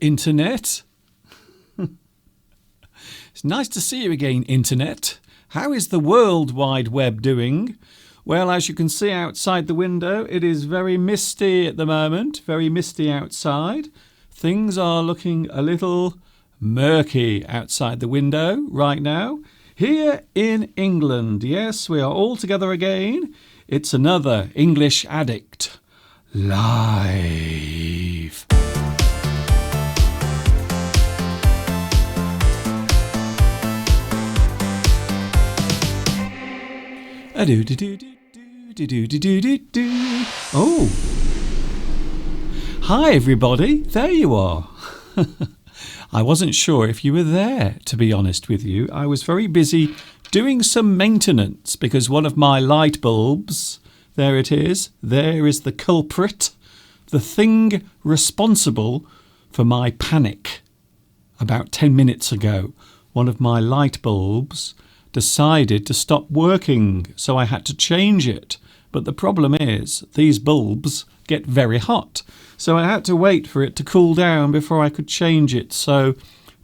Internet. It's nice to see you again, Internet. How is the World Wide Web doing? Well, as you can see outside the window, it is very misty at the moment, very misty outside. Things are looking a little murky outside the window right now. Here in England, yes, we are all together again. It's another English Addict live. Oh, hi everybody, there you are. I wasn't sure if you were there, to be honest with you. I was very busy doing some maintenance because one of my light bulbs, there it is, there is the culprit, the thing responsible for my panic. About 10 minutes ago, one of my light bulbs decided to stop working, so I had to change it. But the problem is, these bulbs get very hot, so I had to wait for it to cool down before I could change it. So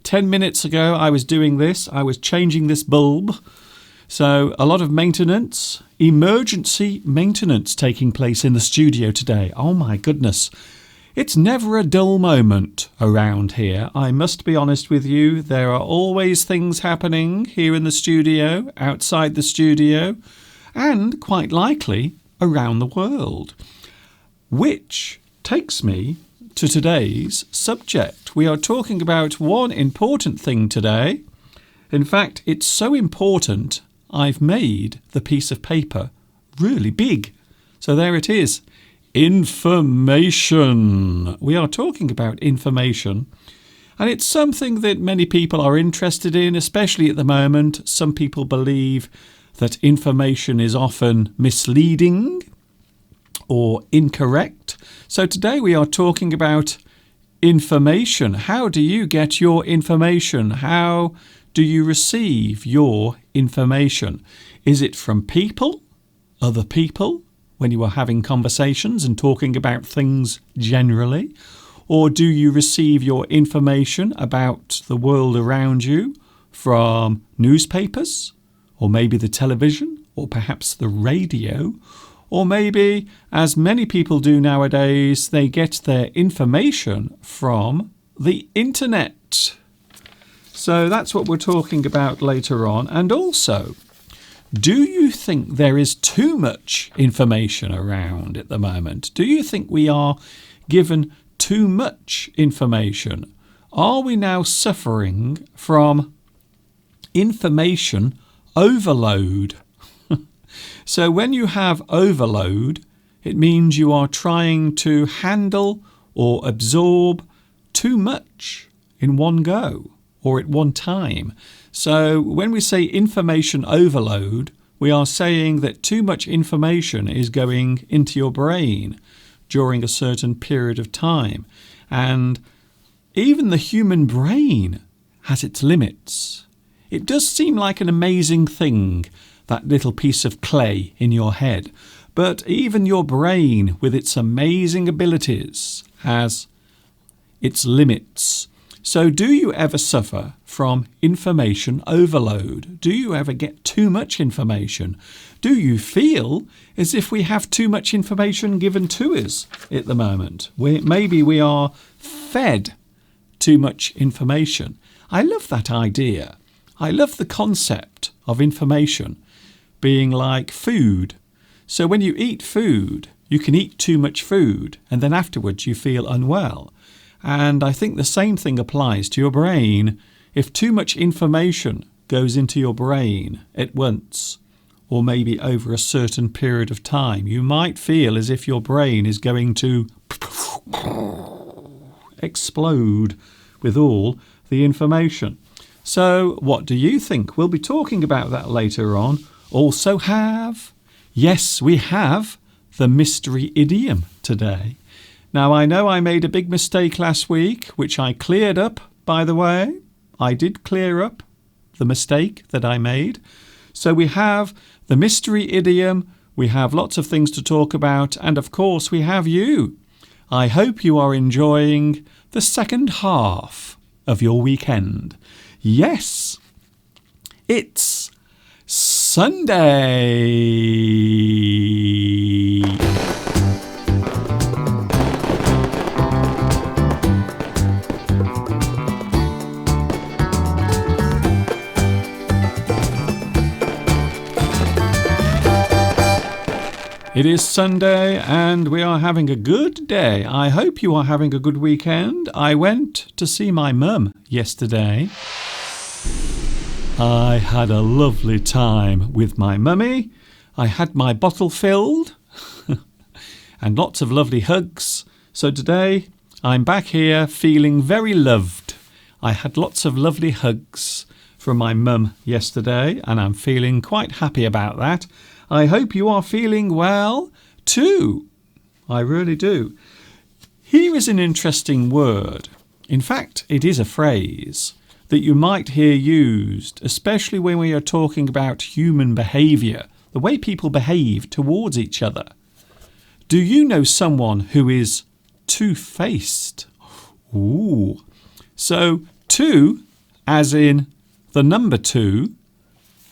10 minutes ago I was doing this, I was changing this bulb. So a lot of maintenance, emergency maintenance taking place in the studio today. Oh my goodness. It's never a dull moment around here. I must be honest with you. There are always things happening here in the studio, outside the studio, and quite likely around the world. Which takes me to today's subject. We are talking about one important thing today. In fact, it's so important, I've made the piece of paper really big. So there it is. Information. We are talking about information, and it's something that many people are interested in, especially at the moment. Some people believe that information is often misleading or incorrect. So today we are talking about information. How do you get your information? How do you receive your information? Is it from people, other people, when you are having conversations and talking about things generally? Or do you receive your information about the world around you from newspapers, or maybe the television, or perhaps the radio? Or maybe, as many people do nowadays, they get their information from the internet. So that's what we're talking about later on. And also, do you think there is too much information around at the moment? Do you think we are given too much information? Are we now suffering from information overload? So when you have overload, it means you are trying to handle or absorb too much in one go or at one time. So when we say information overload, we are saying that too much information is going into your brain during a certain period of time. And even the human brain has its limits. It does seem like an amazing thing, that little piece of clay in your head. But even your brain, with its amazing abilities, has its limits. So do you ever suffer from information overload? Do you ever get too much information? Do you feel as if we have too much information given to us at the moment? Maybe we are fed too much information. I love that idea. I love the concept of information being like food. So when you eat food, you can eat too much food, and then afterwards you feel unwell. And I think the same thing applies to your brain. If too much information goes into your brain at once, or maybe over a certain period of time, you might feel as if your brain is going to explode with all the information. So what do you think? We'll be talking about that later on. Also yes, we have the mystery idiom today. Now, I know I made a big mistake last week, which I cleared up, by the way. I did clear up the mistake that I made. So we have the mystery idiom, we have lots of things to talk about, and of course we have you. I hope you are enjoying the second half of your weekend. Yes, it's Sunday. It is Sunday and we are having a good day. I hope you are having a good weekend. I went to see my mum yesterday. I had a lovely time with my mummy. I had my bottle filled and lots of lovely hugs. So today I'm back here feeling very loved. I had lots of lovely hugs from my mum yesterday and I'm feeling quite happy about that. I hope you are feeling well too. I really do. Here is an interesting word. In fact, it is a phrase that you might hear used, especially when we are talking about human behaviour, the way people behave towards each other. Do you know someone who is two-faced? Ooh. So two as in the number two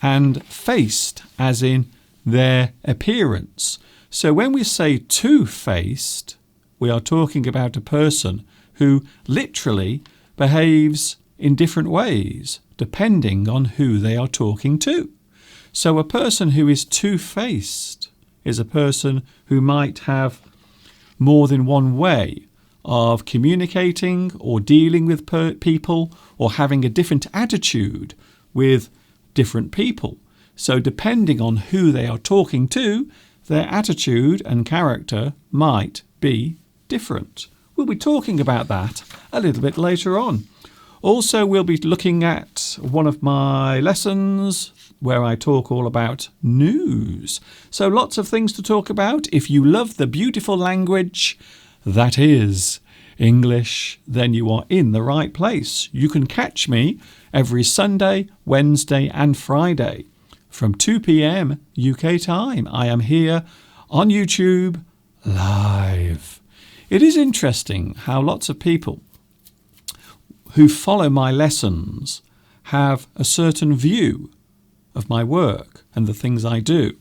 and faced as in their appearance. So when we say two-faced, we are talking about a person who literally behaves in different ways depending on who they are talking to. So a person who is two-faced is a person who might have more than one way of communicating or dealing with people or having a different attitude with different people. So depending on who they are talking to, their attitude and character might be different. We'll be talking about that a little bit later on. Also, we'll be looking at one of my lessons where I talk all about news. So lots of things to talk about. If you love the beautiful language that is English, then you are in the right place. You can catch me every Sunday, Wednesday and Friday. From 2 p.m. UK time, I am here on YouTube live. It is interesting how lots of people who follow my lessons have a certain view of my work and the things I do.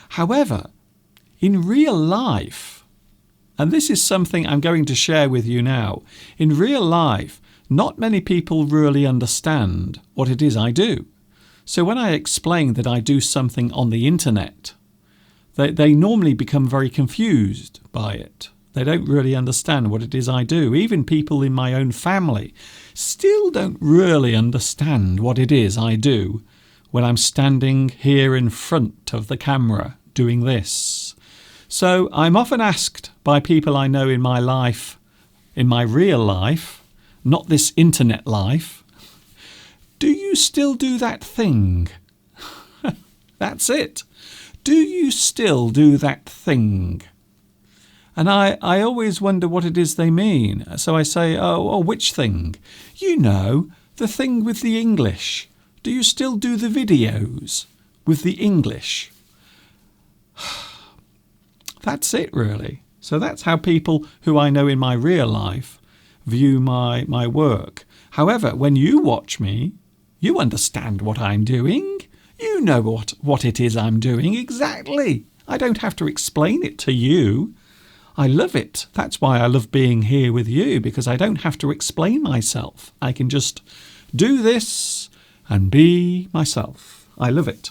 However, in real life, and this is something I'm going to share with you now, in real life, not many people really understand what it is I do. So when I explain that I do something on the internet, they normally become very confused by it. They don't really understand what it is I do. Even people in my own family still don't really understand what it is I do when I'm standing here in front of the camera doing this. So I'm often asked by people I know in my life, in my real life, not this internet life, do you still do that thing? That's it. Do you still do that thing? And I always wonder what it is they mean. So I say, oh, which thing? You know, the thing with the English. Do you still do the videos with the English? That's it, really. So that's how people who I know in my real life view my work. However, when you watch me, you understand what I'm doing. You know what it is I'm doing exactly. I don't have to explain it to you. I love it. That's why I love being here with you, because I don't have to explain myself. I can just do this and be myself. I love it.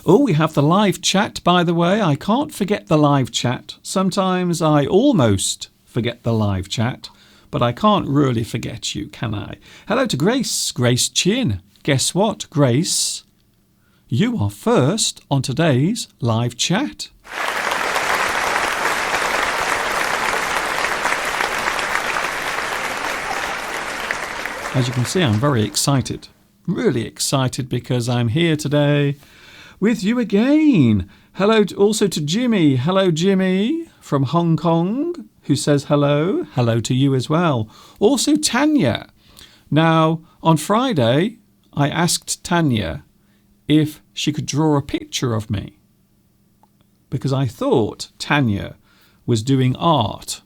Oh, we have the live chat, by the way. I can't forget the live chat. Sometimes I almost forget the live chat, but I can't really forget you, can I? Hello to Grace, Grace Chin. Guess what, Grace? You are first on today's live chat. As you can see, I'm very excited, really excited, because I'm here today with you again. Hello also to Jimmy. Hello, Jimmy from Hong Kong, who says hello. Hello to you as well. Also Tanya. Now, on Friday, I asked Tanya if she could draw a picture of me, because I thought Tanya was doing art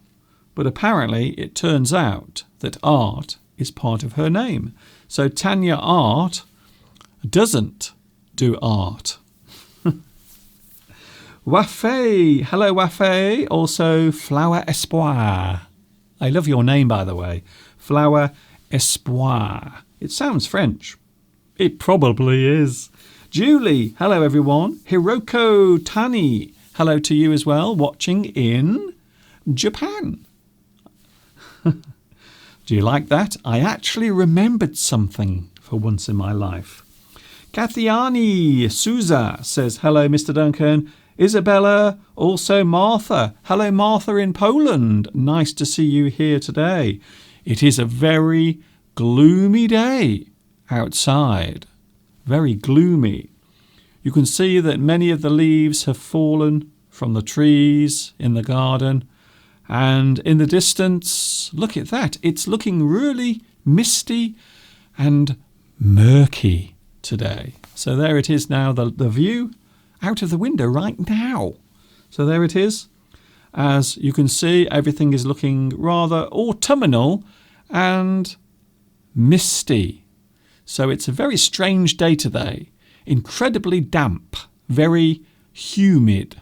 But apparently it turns out that Art is part of her name. So Tanya Art doesn't do art. Wafay, hello Wafay, also Flower Espoir. I love your name, by the way. Flower Espoir. It sounds French. It probably is. Julie, hello everyone. Hiroko Tani, hello to you as well, watching in Japan. Do you like that? I actually remembered something for once in my life. Kathiani Souza says, hello, Mr. Duncan. Isabella, also Martha. Hello, Martha in Poland. Nice to see you here today. It is a very gloomy day outside. Very gloomy. You can see that many of the leaves have fallen from the trees in the garden. And in the distance, look at that. It's looking really misty and murky today. So there it is now, the view out of the window right now. So there it is. As you can see, everything is looking rather autumnal and misty. So it's a very strange day today. Incredibly damp, very humid.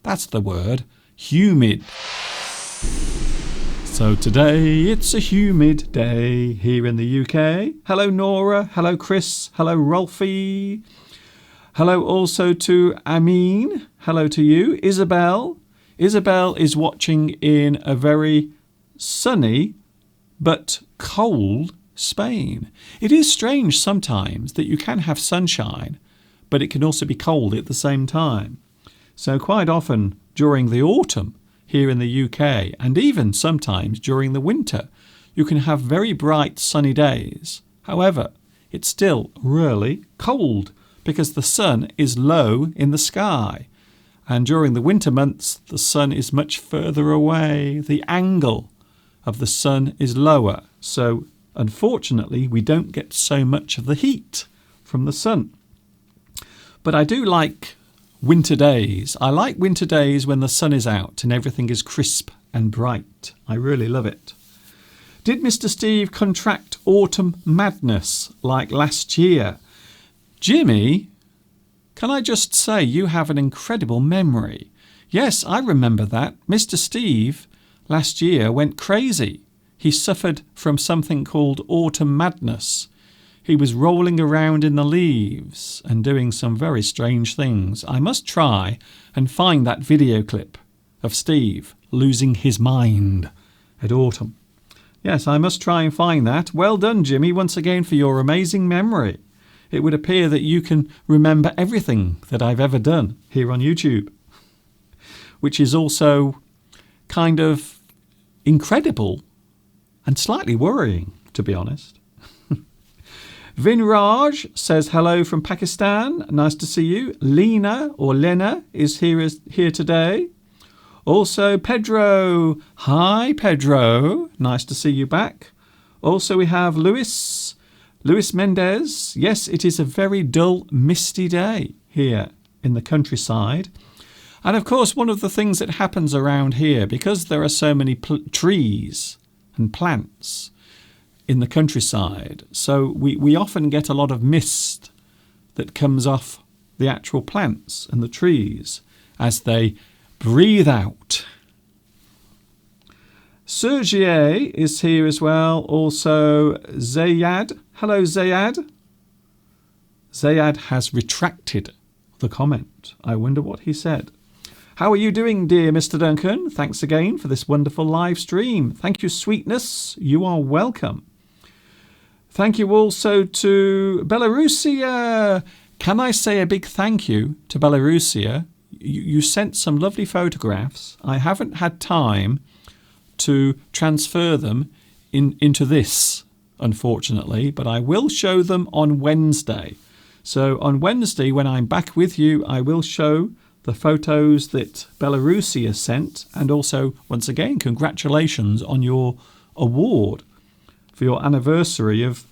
That's the word, humid. So today it's a humid day here in the UK. Hello Nora, hello Chris, hello Rolfie. Hello also to Amin. Hello to you. Isabel. Isabel is watching in a very sunny but cold Spain. It is strange sometimes that you can have sunshine, but it can also be cold at the same time. So quite often during the autumn here in the UK, and even sometimes during the winter, you can have very bright sunny days. However, it's still really cold because the sun is low in the sky. And during the winter months, the sun is much further away. The angle of the sun is lower. So unfortunately, we don't get so much of the heat from the sun. But I do like winter days. I like winter days when the sun is out and everything is crisp and bright. I really love it. Did Mr. Steve contract autumn madness like last year? Jimmy, can I just say you have an incredible memory. Yes, I remember that. Mr. Steve last year went crazy. He suffered from something called autumn madness. He was rolling around in the leaves and doing some very strange things. I must try and find that video clip of Steve losing his mind at autumn. Yes, I must try and find that. Well done, Jimmy, once again for your amazing memory. It would appear that you can remember everything that I've ever done here on YouTube, which is also kind of incredible and slightly worrying, to be honest. Vinraj says hello from Pakistan. Nice to see you. Lena is here today. Also Pedro. Hi Pedro. Nice to see you back. Also we have Luis Mendez. Yes, it is a very dull, misty day here in the countryside. And of course, one of the things that happens around here, because there are so many trees and plants in the countryside, so we often get a lot of mist that comes off the actual plants and the trees as they breathe out. Sergei is here as well. Also Zayad. Hello Zayad. Zayad has retracted the comment. I wonder what he said. How are you doing, dear Mr. Duncan? Thanks again for this wonderful live stream. Thank you, sweetness. You are welcome. Thank you also to Belarusia. Can I say a big thank you to Belarusia? You sent some lovely photographs. I haven't had time to transfer them into this, unfortunately, but I will show them on Wednesday. So on Wednesday, when I'm back with you, I will show the photos that Belarusia sent, and also, once again, congratulations on your award for your anniversary of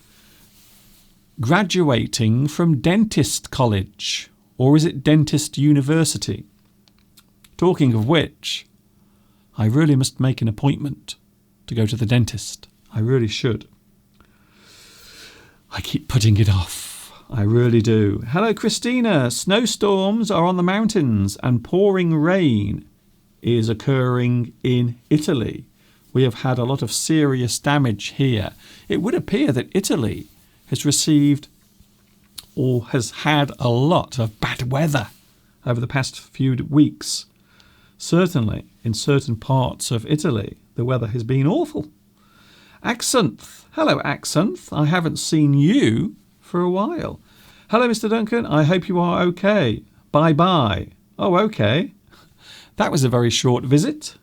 graduating from Dentist College, or is it Dentist University? Talking of which, I really must make an appointment to go to the dentist. I really should. I keep putting it off. I really do. Hello, Christina. Snowstorms are on the mountains and pouring rain is occurring in Italy. We have had a lot of serious damage here. It would appear that Italy has received or has had a lot of bad weather over the past few weeks. Certainly, in certain parts of Italy, the weather has been awful. Axanth. Hello, Axanth. I haven't seen you for a while. Hello, Mr. Duncan. I hope you are okay. Bye-bye. Oh, okay. That was a very short visit.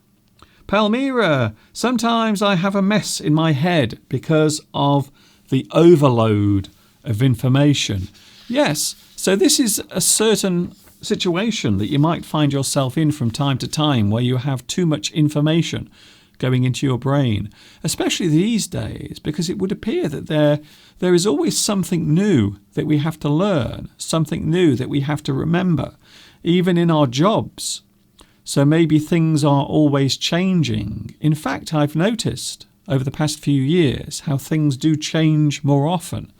Palmyra. Sometimes I have a mess in my head because of the overload of information. Yes, so this is a certain situation that you might find yourself in from time to time where you have too much information going into your brain, especially these days, because it would appear that there is always something new that we have to learn, something new that we have to remember, even in our jobs. So maybe things are always changing. In fact, I've noticed over the past few years how things do change more often.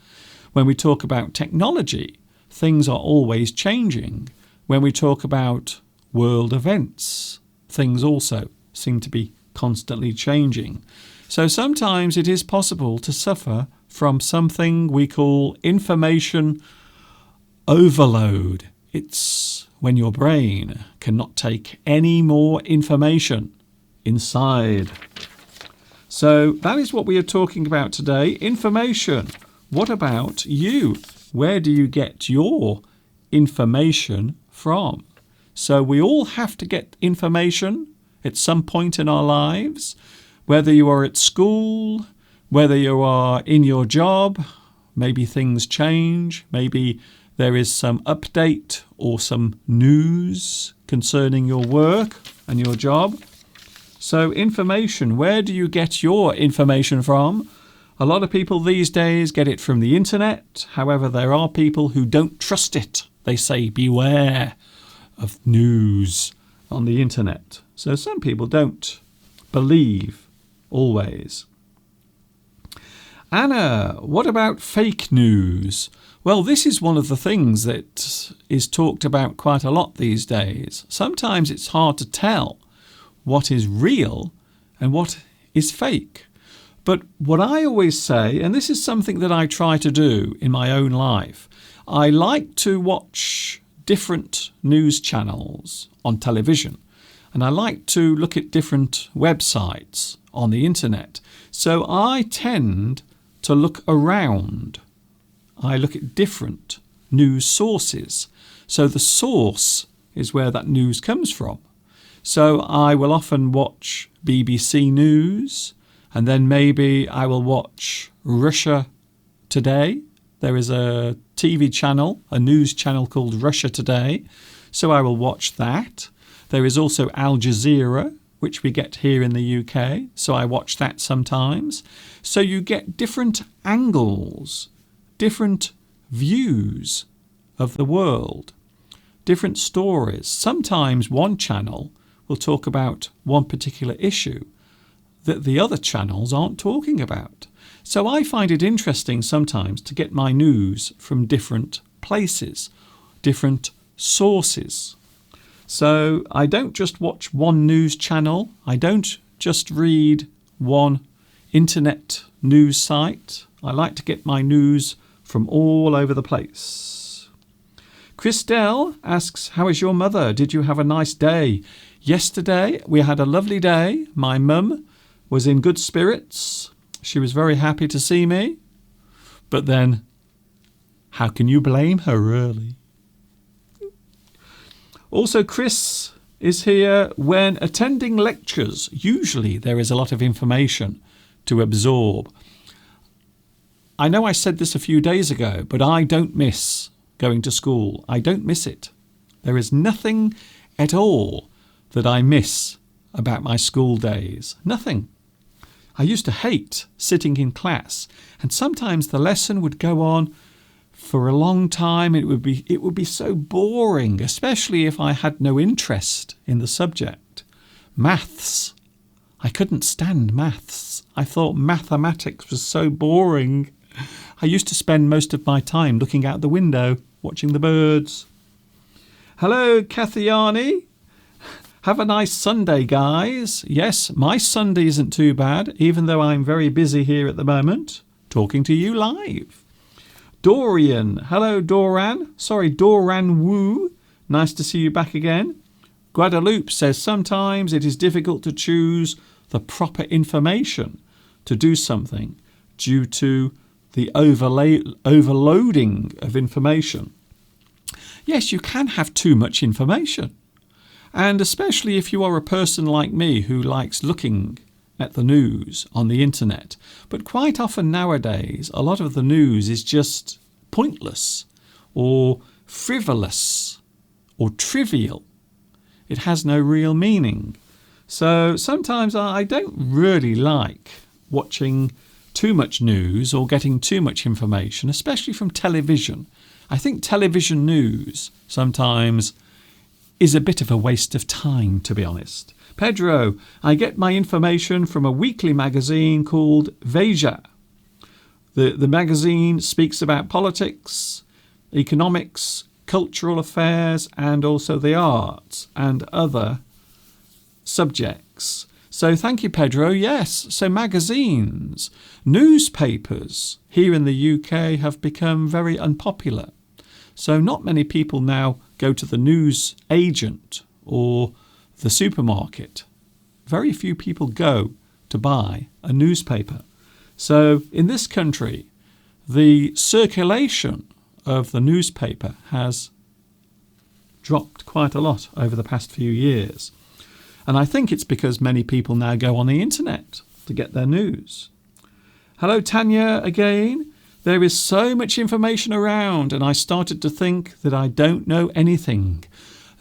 When we talk about technology, things are always changing. When we talk about world events, things also seem to be constantly changing. So sometimes it is possible to suffer from something we call information overload. It's when your brain cannot take any more information inside. So that is what we are talking about today. Information. What about you? Where do you get your information from? So we all have to get information at some point in our lives, whether you are at school, whether you are in your job, maybe things change, maybe there is some update or some news concerning your work and your job. So information, where do you get your information from? A lot of people these days get it from the internet. However, there are people who don't trust it. They say beware of news on the internet. So some people don't believe always. Anna, what about fake news? Well, this is one of the things that is talked about quite a lot these days. Sometimes it's hard to tell what is real and what is fake. But what I always say, and this is something that I try to do in my own life, I like to watch different news channels on television. And I like to look at different websites on the internet. So I tend to look around. I look at different news sources. So the source is where that news comes from. So I will often watch BBC News, and then maybe I will watch Russia Today. There is a TV channel, a news channel called Russia Today. So I will watch that. There is also Al Jazeera, which we get here in the UK, so I watch that sometimes. So you get different angles, different views of the world, different stories. Sometimes one channel will talk about one particular issue that the other channels aren't talking about. So I find it interesting sometimes to get my news from different places, different sources. So I don't just watch one news channel. I don't just read one internet news site. I like to get my news from all over the place. Christelle asks, how is your mother? Did you have a nice day? Yesterday we had a lovely day. My mum was in good spirits. She was very happy to see me. But then, how can you blame her, really? Also, Chris is here. When attending lectures, usually there is a lot of information to absorb. I know I said this a few days ago, but I don't miss going to school. I don't miss it. There is nothing at all that I miss about my school days. Nothing. I used to hate sitting in class, and sometimes the lesson would go on for a long time. It would be so boring, especially if I had no interest in the subject. Maths, I couldn't stand maths. I thought mathematics was so boring. I used to spend most of my time looking out the window, watching the birds. Hello, Kathiani. Have a nice Sunday, guys. Yes, my Sunday isn't too bad, even though I'm very busy here at the moment, talking to you live. Dorian. Hello, Doran. Sorry, Doran Wu. Nice to see you back again. Guadalupe says sometimes it is difficult to choose the proper information to do something due to the overloading of information. Yes, you can have too much information. And especially if you are a person like me who likes looking at the news on the internet. But quite often nowadays, a lot of the news is just pointless or frivolous or trivial. It has no real meaning. So sometimes I don't really like watching too much news or getting too much information, especially from television. I think television news sometimes is a bit of a waste of time, to be honest. Pedro, I get my information from a weekly magazine called Veja. The magazine speaks about politics, economics, cultural affairs, and also the arts and other subjects. So thank you, Pedro. Yes, so magazines, newspapers here in the UK have become very unpopular. So not many people now go to the news agent or the supermarket. Very few people go to buy a newspaper. So in this country, the circulation of the newspaper has dropped quite a lot over the past few years. And I think it's because many people now go on the internet to get their news. Hello, Tanya, again. There is so much information around, and I started to think that I don't know anything.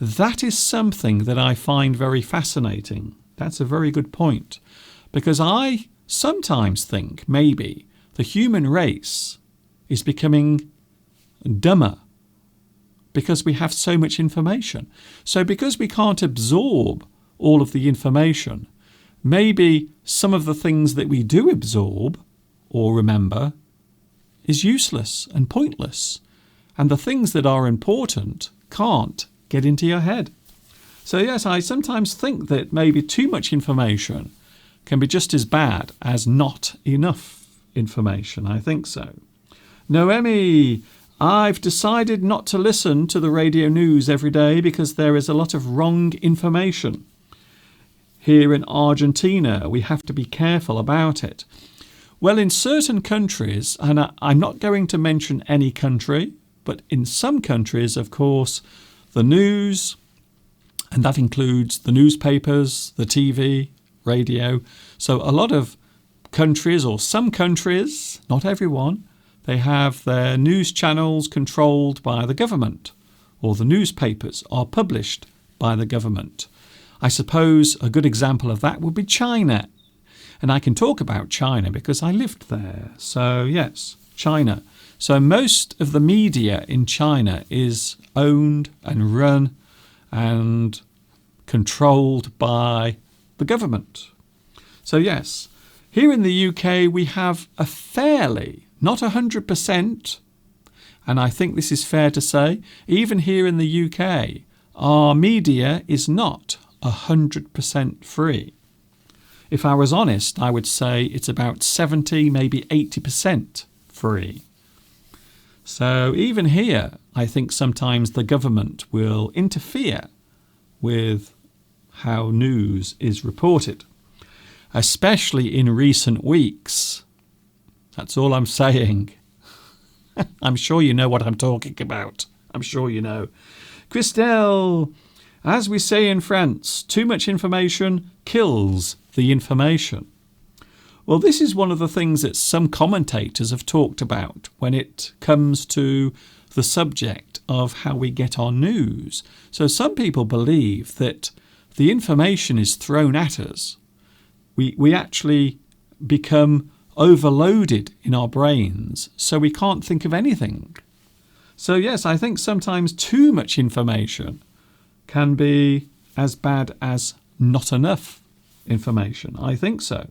That is something that I find very fascinating. That's a very good point, because I sometimes think maybe the human race is becoming dumber because we have so much information. So because we can't absorb all of the information, maybe some of the things that we do absorb or remember is useless and pointless, and the things that are important can't get into your head. So yes, I sometimes think that maybe too much information can be just as bad as not enough information. I think so. Noemi, I've decided not to listen to the radio news every day because there is a lot of wrong information. Here in Argentina, we have to be careful about it. Well, in certain countries, and I'm not going to mention any country, but in some countries, of course, the news, and that includes the newspapers, the TV, radio. So a lot of countries, or some countries, not everyone, they have their news channels controlled by the government, or the newspapers are published by the government. I suppose a good example of that would be China. And I can talk about China because I lived there. So yes, China. So most of the media in China is owned and run and controlled by the government. So yes, here in the UK we have a fairly, not 100%, and I think this is fair to say, even here in the UK, our media is not 100% free. If I was honest, I would say it's about 70, maybe 80% free. So even here, I think sometimes the government will interfere with how news is reported, especially in recent weeks. That's all I'm saying. I'm sure you know what I'm talking about. I'm sure you know. Christelle, as we say in France, too much information kills the information. Well, this is one of the things that some commentators have talked about when it comes to the subject of how we get our news. So some people believe that the information is thrown at us. We actually become overloaded in our brains, so we can't think of anything. So yes, I think sometimes too much information can be as bad as not enough information? I think so.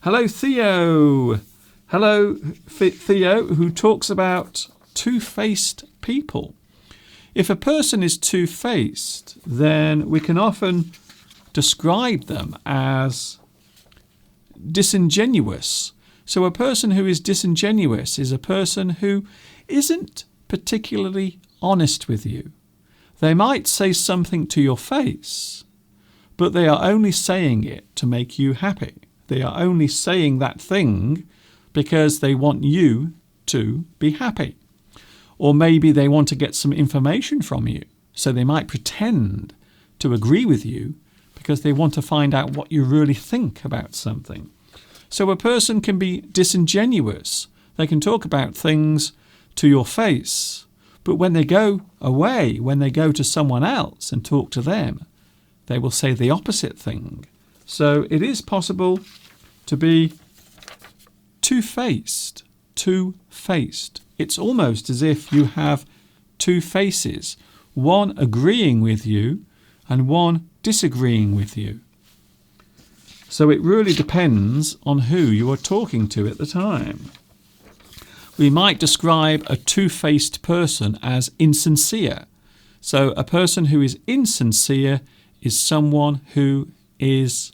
Hello, Theo. Hello, Theo, who talks about two-faced people. If a person is two-faced, then we can often describe them as disingenuous. So a person who is disingenuous is a person who isn't particularly honest with you. They might say something to your face, but they are only saying it to make you happy. They are only saying that thing because they want you to be happy. Or maybe they want to get some information from you. So they might pretend to agree with you because they want to find out what you really think about something. So a person can be disingenuous. They can talk about things to your face, but when they go away, when they go to someone else and talk to them, they will say the opposite thing. So it is possible to be two-faced. It's almost as if you have two faces, one agreeing with you and one disagreeing with you. So it really depends on who you are talking to at the time. We might describe a two-faced person as insincere. So a person who is insincere is someone who is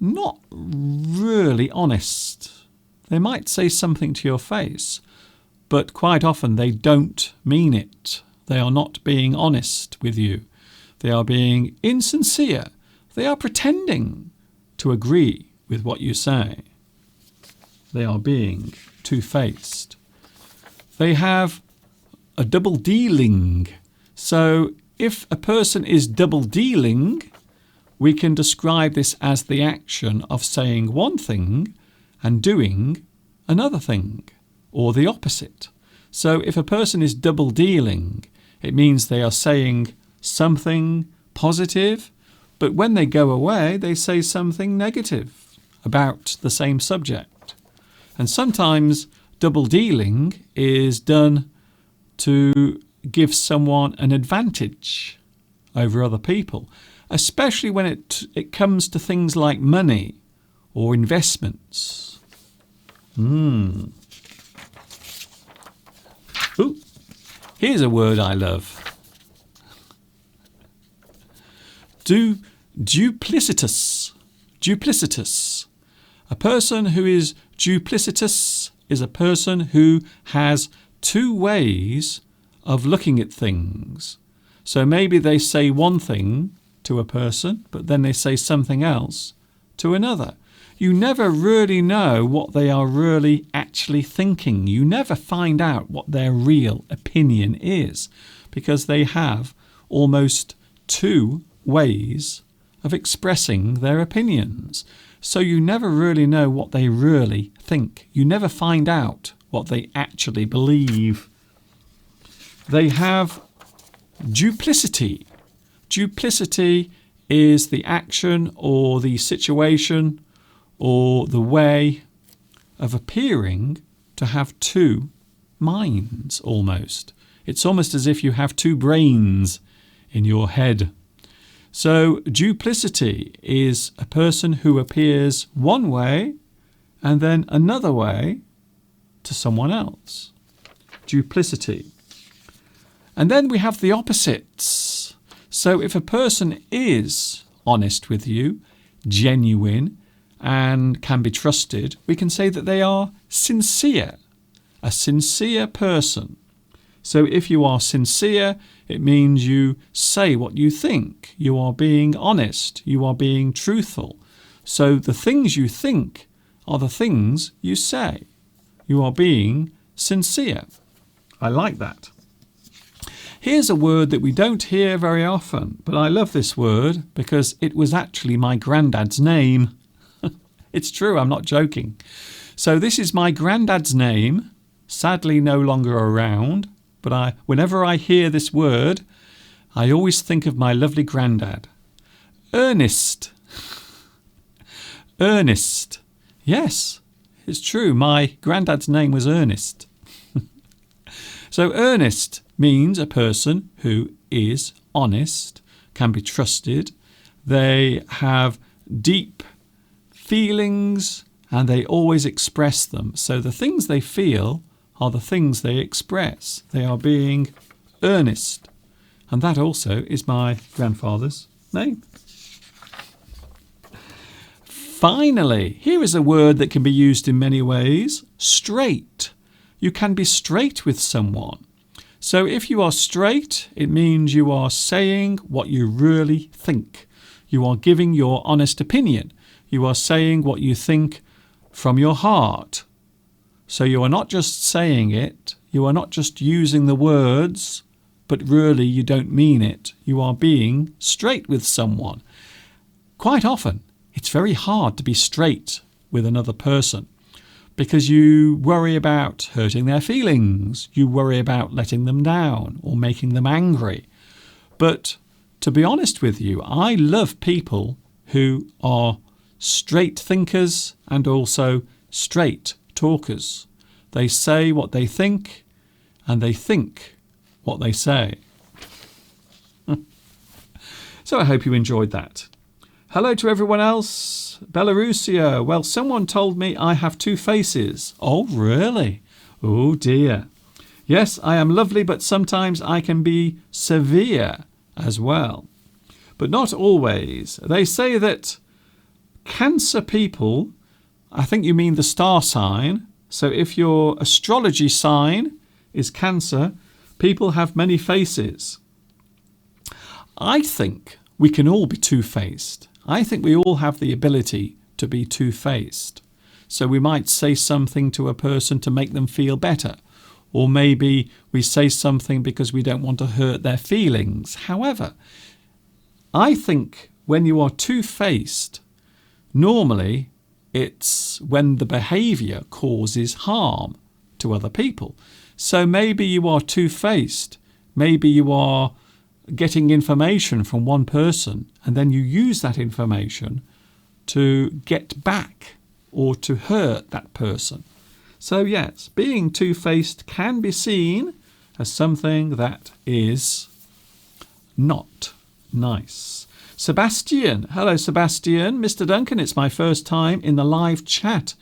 not really honest. They might say something to your face, but quite often they don't mean it. They are not being honest with you. They are being insincere. They are pretending to agree with what you say. They are being two-faced. They have a double dealing. So if a person is double dealing, we can describe this as the action of saying one thing and doing another thing, or the opposite. So if a person is double dealing, it means they are saying something positive, but when they go away, they say something negative about the same subject. And sometimes double dealing is done to give someone an advantage over other people, especially when it comes to things like money or investments. Ooh, here's a word I love. Duplicitous. Duplicitous. A person who is duplicitous is a person who has two ways of looking at things. So maybe they say one thing to a person, but then they say something else to another. You never really know what they are really actually thinking. You never find out what their real opinion is, because they have almost two ways of expressing their opinions. So you never really know what they really think. You never find out what they actually believe. They have duplicity. Duplicity is the action or the situation or the way of appearing to have two minds almost. It's almost as if you have two brains in your head. So duplicity is a person who appears one way and then another way to someone else. Duplicity. And then we have the opposites. So if a person is honest with you, genuine, and can be trusted, we can say that they are sincere, a sincere person. So if you are sincere, it means you say what you think. You are being honest. You are being truthful. So the things you think are the things you say. You are being sincere. I like that. Here's a word that we don't hear very often, but I love this word because it was actually my granddad's name. It's true, I'm not joking. So this is my granddad's name, sadly no longer around, but whenever I hear this word, I always think of my lovely granddad. Ernest. Ernest. Yes, it's true, my granddad's name was Ernest. So Ernest means a person who is honest, can be trusted. They have deep feelings and they always express them. So the things they feel are the things they express. They are being earnest. And that also is my grandfather's name. Finally, here is a word that can be used in many ways. Straight. You can be straight with someone. So if you are straight, it means you are saying what you really think. You are giving your honest opinion. You are saying what you think from your heart. So you are not just saying it. You are not just using the words, but really you don't mean it. You are being straight with someone. Quite often, it's very hard to be straight with another person because you worry about hurting their feelings. You worry about letting them down or making them angry. But to be honest with you, I love people who are straight thinkers and also straight talkers. They say what they think and they think what they say. So I hope you enjoyed that. Hello to everyone else. Belarusia. Well, someone told me I have two faces. Oh, really? Oh, dear. Yes, I am lovely, but sometimes I can be severe as well. But not always. They say that Cancer people, I think you mean the star sign. So if your astrology sign is Cancer, people have many faces. I think we can all be two-faced. I think we all have the ability to be two-faced. So we might say something to a person to make them feel better. Or maybe we say something because we don't want to hurt their feelings. However, I think when you are two-faced, normally it's when the behaviour causes harm to other people. So maybe you are two-faced. Maybe you are getting information from one person and then you use that information to get back or to hurt that person. So yes, being two-faced can be seen as something that is not nice. Sebastian. Hello, Sebastian. Mr. Duncan, it's my first time in the live chat,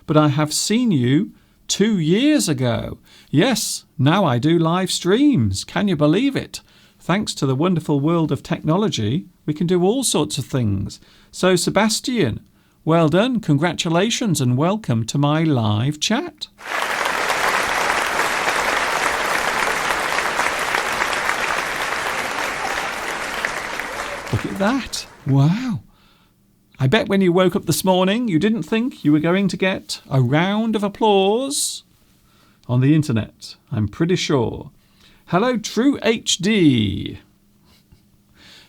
but I have seen you 2 years ago. Yes, now I do live streams. Can you believe it? Thanks to the wonderful world of technology, we can do all sorts of things. So, Sebastian, well done, congratulations, and welcome to my live chat. Look at that. Wow. I bet when you woke up this morning, you didn't think you were going to get a round of applause on the internet. I'm pretty sure. Hello, True HD.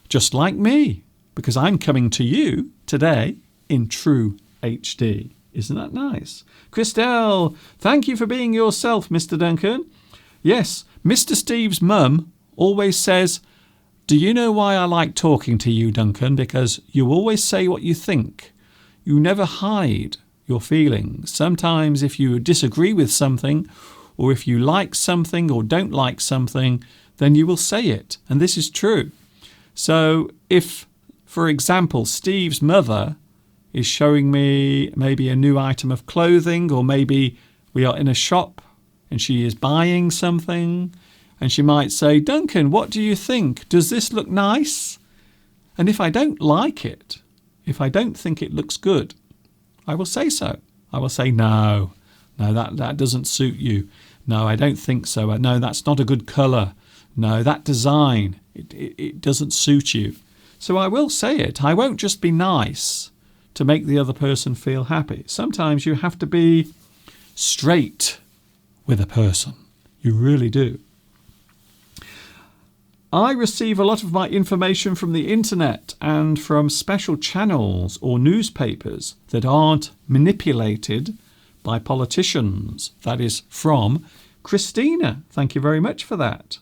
Just like me, because I'm coming to you today in True HD. Isn't that nice? Christelle, thank you for being yourself, Mr. Duncan. Yes, Mr. Steve's mum always says, do you know why I like talking to you, Duncan? Because you always say what you think. You never hide your feelings. Sometimes if you disagree with something, or if you like something or don't like something, then you will say it. And this is true. So if, for example, Steve's mother is showing me maybe a new item of clothing, or maybe we are in a shop and she is buying something, and she might say, Duncan, what do you think? Does this look nice? And if I don't like it, if I don't think it looks good, I will say so. I will say, no, that doesn't suit you. No, I don't think so. No, that's not a good colour. No, that design, it doesn't suit you. So I will say it. I won't just be nice to make the other person feel happy. Sometimes you have to be straight with a person. You really do. I receive a lot of my information from the internet and from special channels or newspapers that aren't manipulated by politicians. That is from Christina. Thank you very much for that.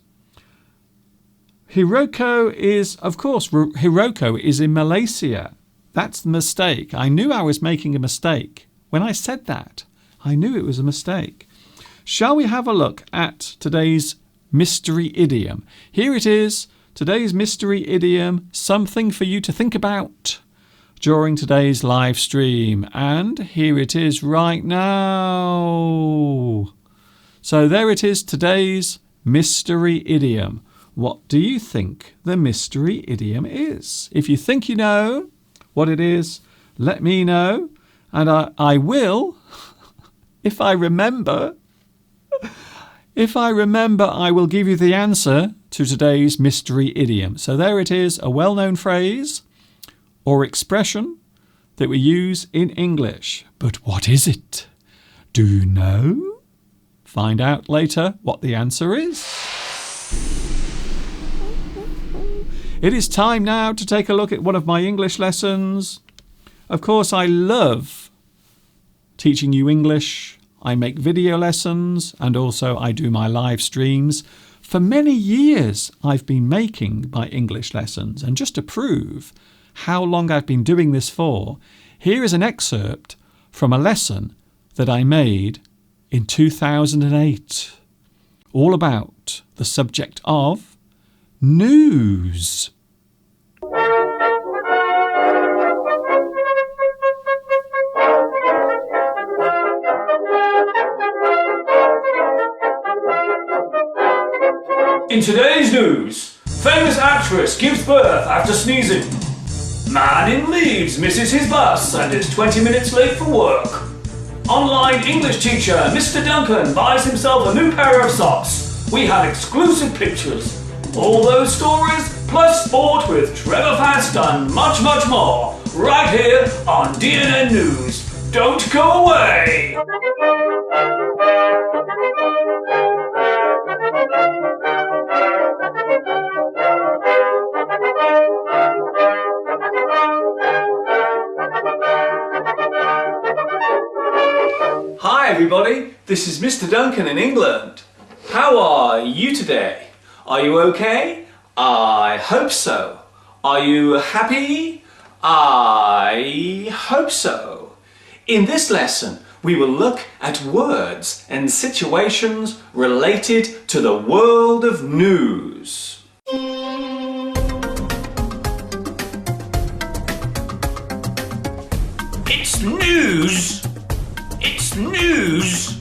Hiroko is, of course, Hiroko is in Malaysia. That's the mistake. I knew I was making a mistake. When I said that, I knew it was a mistake. Shall we have a look at today's mystery idiom? Here it is. Today's mystery idiom, something for you to think about. during today's live stream. And here it is right now. So there it is, today's mystery idiom. What do you think the mystery idiom is? If you think you know what it is, let me know. And I will, if I remember, I will give you the answer to today's mystery idiom. So there it is, a well-known phrase or expression that we use in English. But what is it? Do you know? Find out later what the answer is. It is time now to take a look at one of my English lessons. Of course, I love teaching you English. I make video lessons and also I do my live streams. For many years I've been making my English lessons, and just to prove how long I've been doing this for, here is an excerpt from a lesson that I made in 2008, all about the subject of news. In today's news, famous actress gives birth after sneezing. Man in Leeds misses his bus and is 20 minutes late for work. Online English teacher Mr. Duncan buys himself a new pair of socks. We have exclusive pictures. All those stories plus sport with Trevor Fast and much, much more right here on DNN News. Don't go away! Hi everybody, this is Mr. Duncan in England. How are you today? Are you okay? I hope so. Are you happy? I hope so. In this lesson, we will look at words and situations related to the world of news. It's news! It's news!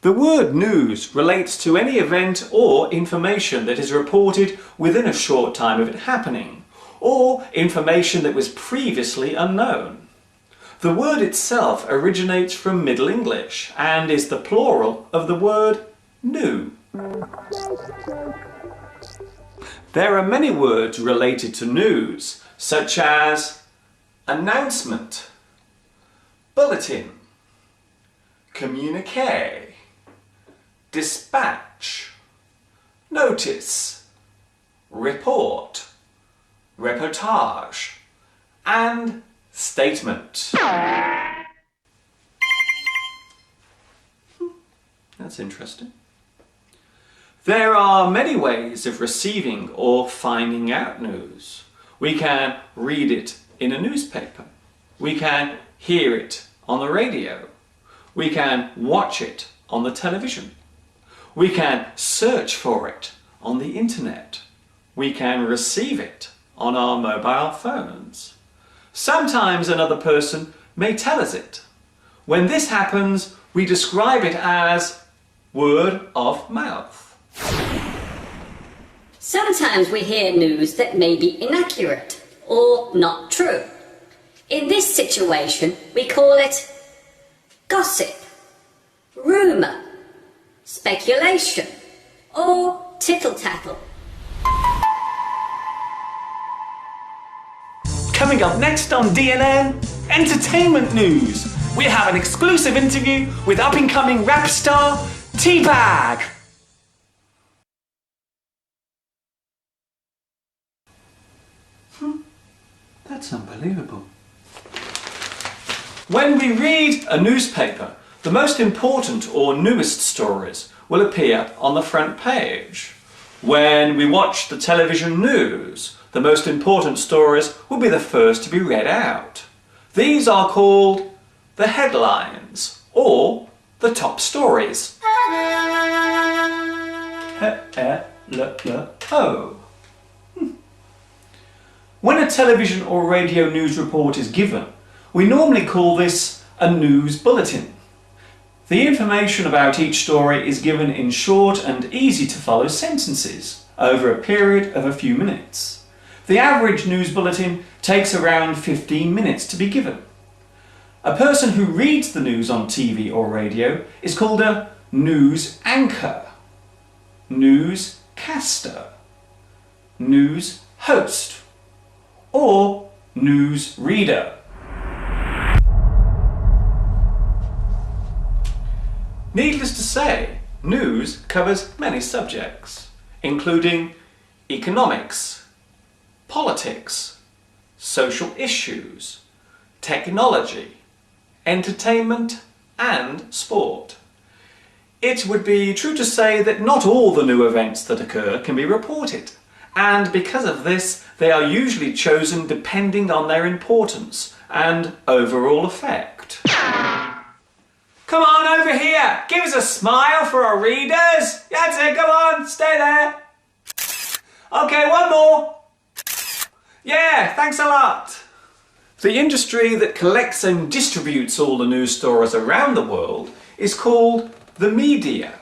The word news relates to any event or information that is reported within a short time of it happening, or information that was previously unknown. The word itself originates from Middle English and is the plural of the word new. There are many words related to news, such as announcement, bulletin, communique, dispatch, notice, report, reportage, and statement. That's interesting. There are many ways of receiving or finding out news. We can read it in a newspaper. We can hear it on the radio. We can watch it on the television. We can search for it on the internet. We can receive it on our mobile phones. Sometimes another person may tell us it. When this happens, we describe it as word of mouth. Sometimes we hear news that may be inaccurate or not true. In this situation, we call it gossip, rumour, speculation, or tittle-tattle. Coming up next on DNN, entertainment news. We have an exclusive interview with up-and-coming rap star T-Bag. That's unbelievable. When we read a newspaper, the most important or newest stories will appear on the front page. When we watch the television news, the most important stories will be the first to be read out. These are called the headlines or the top stories. O. When a television or radio news report is given, we normally call this a news bulletin. The information about each story is given in short and easy to follow sentences over a period of a few minutes. The average news bulletin takes around 15 minutes to be given. A person who reads the news on TV or radio is called a news anchor, newscaster, news host, or news reader. Needless to say, news covers many subjects, including economics, politics, social issues, technology, entertainment, and sport. It would be true to say that not all the new events that occur can be reported, and because of this, they are usually chosen depending on their importance and overall effect. Come on over here, give us a smile for our readers. That's it, come on, stay there. Okay, one more. Yeah, thanks a lot. The industry that collects and distributes all the news stories around the world is called the media.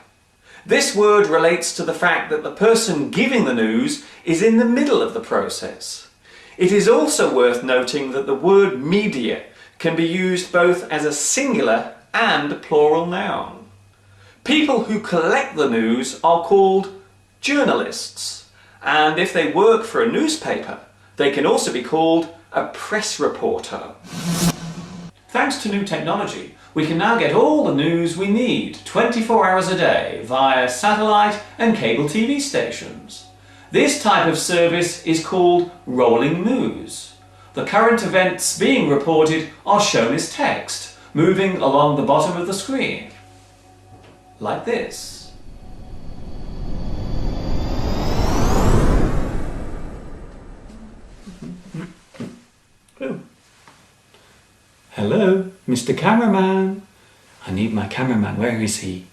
This word relates to the fact that the person giving the news is in the middle of the process. It is also worth noting that the word media can be used both as a singular and plural noun. People who collect the news are called journalists, and if they work for a newspaper, they can also be called a press reporter. Thanks to new technology, we can now get all the news we need 24 hours a day via satellite and cable TV stations. This type of service is called rolling news. The current events being reported are shown as text, moving along the bottom of the screen, like this. Oh. Hello, Mr. Cameraman. I need my cameraman. Where is he?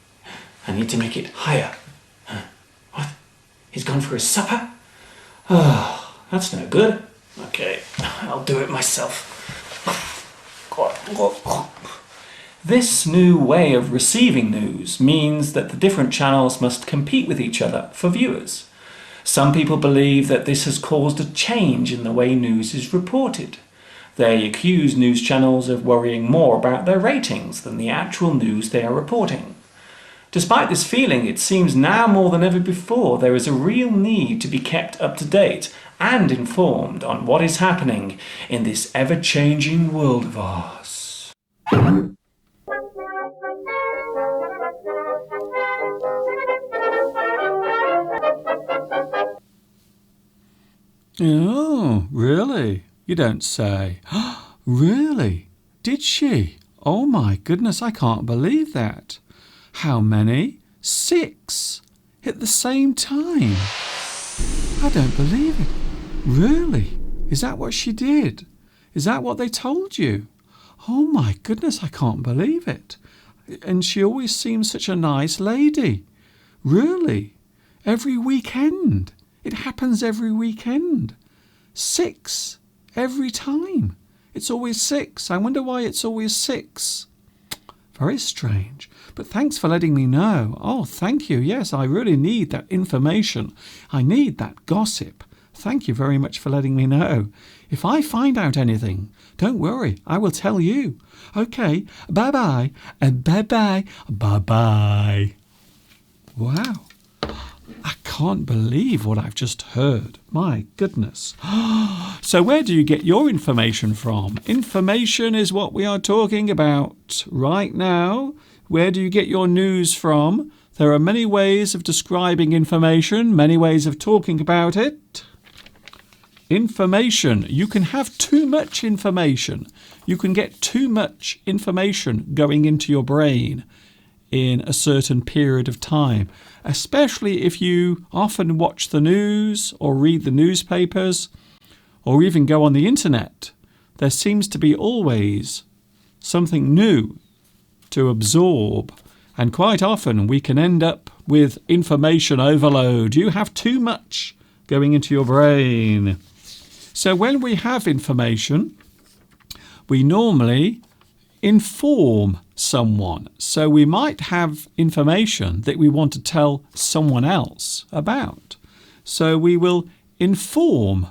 I need to make it higher. What? He's gone for his supper? Oh, that's no good. Okay, I'll do it myself. This new way of receiving news means that the different channels must compete with each other for viewers. Some people believe that this has caused a change in the way news is reported. They accuse news channels of worrying more about their ratings than the actual news they are reporting. Despite this feeling, it seems now more than ever before there is a real need to be kept up to date and informed on what is happening in this ever-changing world of ours. Oh, really? You don't say. Really? Did she? Oh my goodness, I can't believe that. How many? 6 at the same time. I don't believe it. Really? Is that what she did? Is that what they told you? Oh my goodness, I can't believe it. And she always seems such a nice lady. Really? Every weekend. It happens every weekend. 6 every time. It's always 6. I wonder why it's always 6. Very strange. But thanks for letting me know. Oh, thank you. Yes, I really need that information. I need that gossip. Thank you very much for letting me know. If I find out anything, don't worry. I will tell you. Okay. Bye-bye. Bye-bye. Bye-bye. Wow. I can't believe what I've just heard. My goodness. So where do you get your information from? Information is what we are talking about right now. Where do you get your news from? There are many ways of describing information, many ways of talking about it. Information. You can have too much information. You can get too much information going into your brain in a certain period of time, especially if you often watch the news or read the newspapers or even go on the internet. There seems to be always something new to absorb And quite often we can end up with information overload. You have too much going into your brain. So when we have information, we normally inform someone. So we might have information that we want to tell someone else about. So we will inform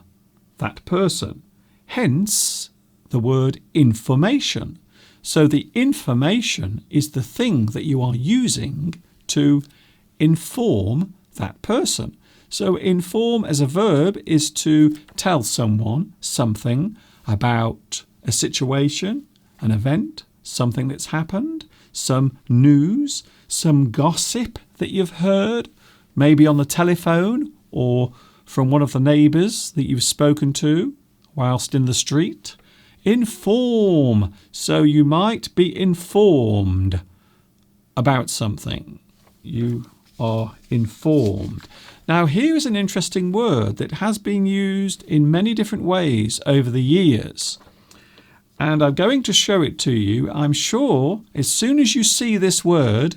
that person. Hence the word information. So the information is the thing that you are using to inform that person. So inform as a verb is to tell someone something about a situation, an event, something that's happened, some news, some gossip that you've heard, maybe on the telephone or from one of the neighbours that you've spoken to whilst in the street. Inform. So you might be informed about something. You are informed. Now, here is an interesting word that has been used in many different ways over the years. And I'm going to show it to you. I'm sure as soon as you see this word,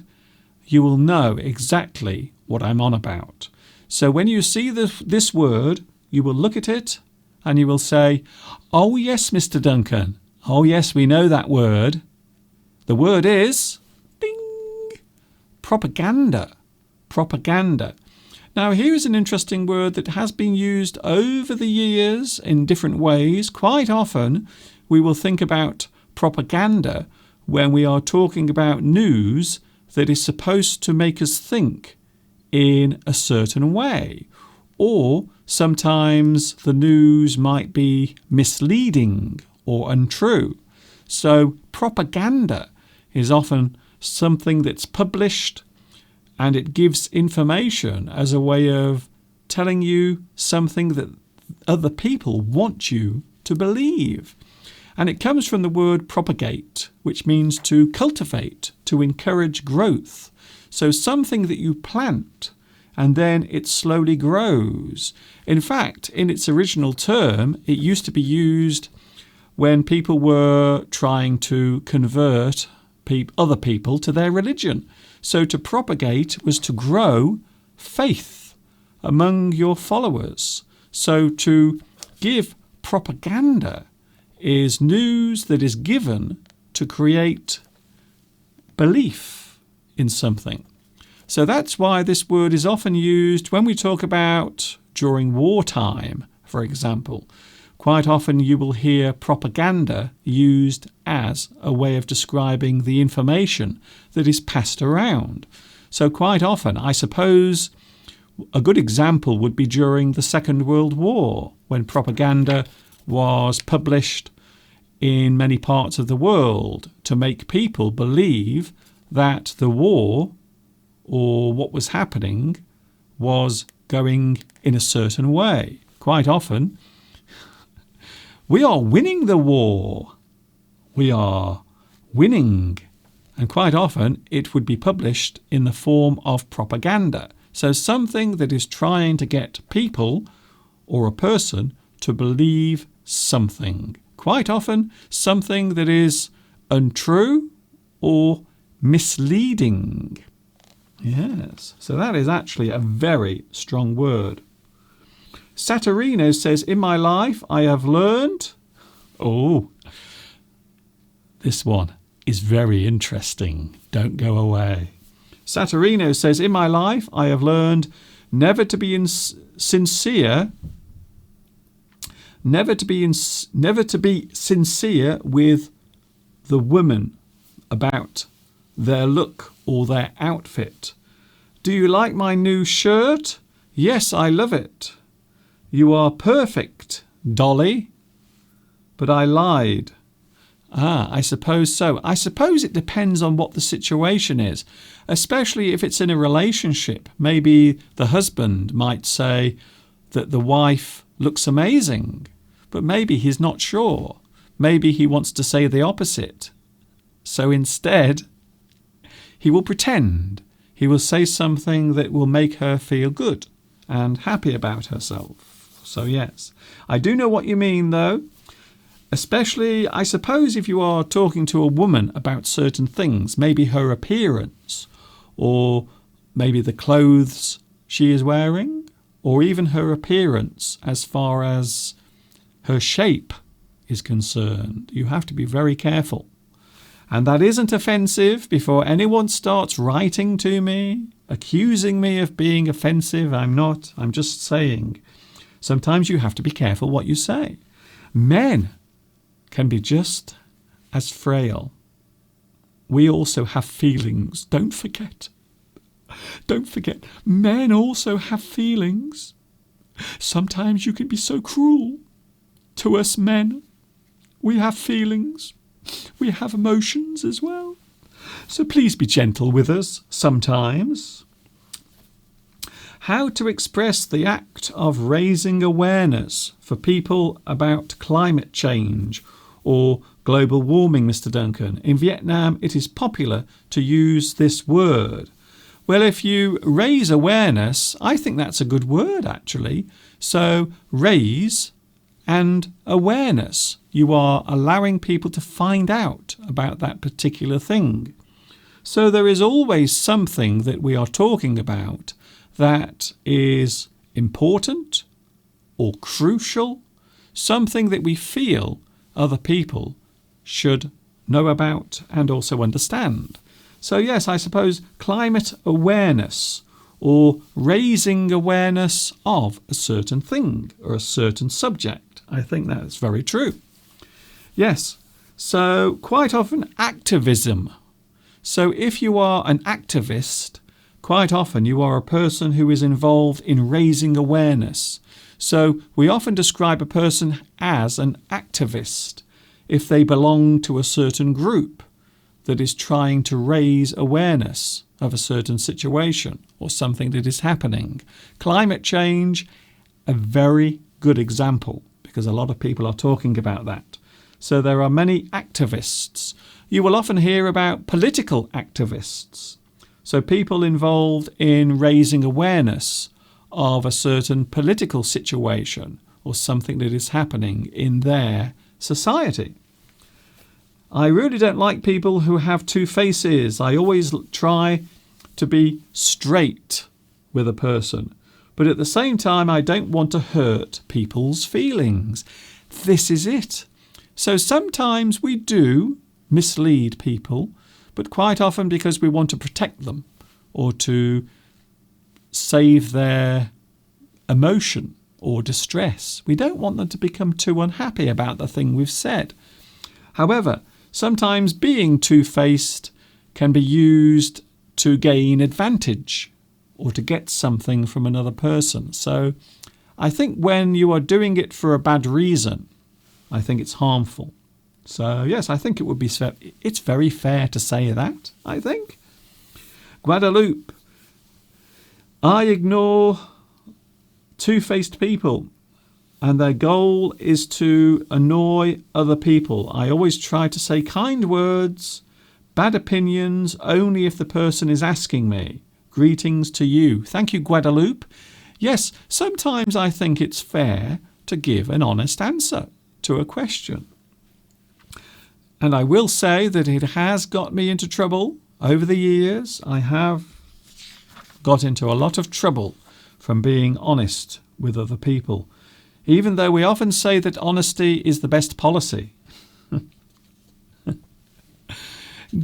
you will know exactly what I'm on about. So when you see this word, you will look at it and you will say, "Oh yes, Mr. Duncan. Oh yes, we know that word. The word is ding, propaganda. Propaganda." Now here is an interesting word that has been used over the years in different ways. Quite often we will think about propaganda when we are talking about news that is supposed to make us think in a certain way. Or sometimes the news might be misleading or untrue. So propaganda is often something that's published and it gives information as a way of telling you something that other people want you to believe. And it comes from the word propagate, which means to cultivate, to encourage growth. So something that you plant and then it slowly grows. In fact, in its original term, it used to be used when people were trying to convert other people to their religion. So to propagate was to grow faith among your followers. So to give propaganda is news that is given to create belief in something. So that's why this word is often used when we talk about during wartime, for example. Quite often you will hear propaganda used as a way of describing the information that is passed around. So quite often, I suppose, a good example would be during the Second World War, when propaganda was published in many parts of the world to make people believe that the war or what was happening was going in a certain way. Quite often, we are winning the war. We are winning. And quite often, it would be published in the form of propaganda. So something that is trying to get people or a person to believe something. Quite often, something that is untrue or misleading. Yes, so that is actually a very strong word. Saturino says, "In my life I have learned..." Oh, this one is very interesting. Don't go away. Saturino says, "In my life I have learned never to be sincere with the woman about their look or their outfit. Do you like my new shirt? Yes, I love it. You are perfect, Dolly. But I lied." I suppose so. I suppose it depends on what the situation is, especially if it's in a relationship. Maybe the husband might say that the wife looks amazing, but maybe he's not sure. Maybe he wants to say the opposite. So instead, he will pretend. He will say something that will make her feel good and happy about herself. So yes, I do know what you mean though. Especially, I suppose, if you are talking to a woman about certain things, maybe her appearance or maybe the clothes she is wearing, or even her appearance as far as her shape is concerned. You have to be very careful. And that isn't offensive. Before anyone starts writing to me, accusing me of being offensive, I'm not. I'm just saying, sometimes you have to be careful what you say. Men can be just as frail. We also have feelings. Don't forget. Don't forget. Men also have feelings. Sometimes you can be so cruel to us men. We have feelings. We have emotions as well. So please be gentle with us sometimes. How to express the act of raising awareness for people about climate change or global warming, Mr. Duncan. In Vietnam, it is popular to use this word. Well, if you raise awareness, I think that's a good word, actually. So raise and awareness. You are allowing people to find out about that particular thing. So there is always something that we are talking about that is important or crucial, something that we feel other people should know about and also understand. So yes, I suppose climate awareness or raising awareness of a certain thing or a certain subject. I think that's very true. Yes, so quite often activism. So if you are an activist, quite often you are a person who is involved in raising awareness. So we often describe a person as an activist if they belong to a certain group that is trying to raise awareness of a certain situation or something that is happening. Climate change, a very good example, because a lot of people are talking about that. So there are many activists. You will often hear about political activists. So people involved in raising awareness of a certain political situation or something that is happening in their society. I really don't like people who have two faces. I always try to be straight with a person, but at the same time I don't want to hurt people's feelings. This is it. So sometimes we do mislead people, but quite often because we want to protect them or to save their emotion or distress. We don't want them to become too unhappy about the thing we've said. However, sometimes being two-faced can be used to gain advantage or to get something from another person. So I think when you are doing it for a bad reason, I think it's harmful. So yes, I think it's very fair to say that, I think. Guadeloupe. I ignore two-faced people, and their goal is to annoy other people. I always try to say kind words, bad opinions, only if the person is asking me. Greetings to you. Thank you, Guadeloupe. Yes, sometimes I think it's fair to give an honest answer to a question. And I will say that it has got me into trouble over the years. I have got into a lot of trouble from being honest with other people, even though we often say that honesty is the best policy.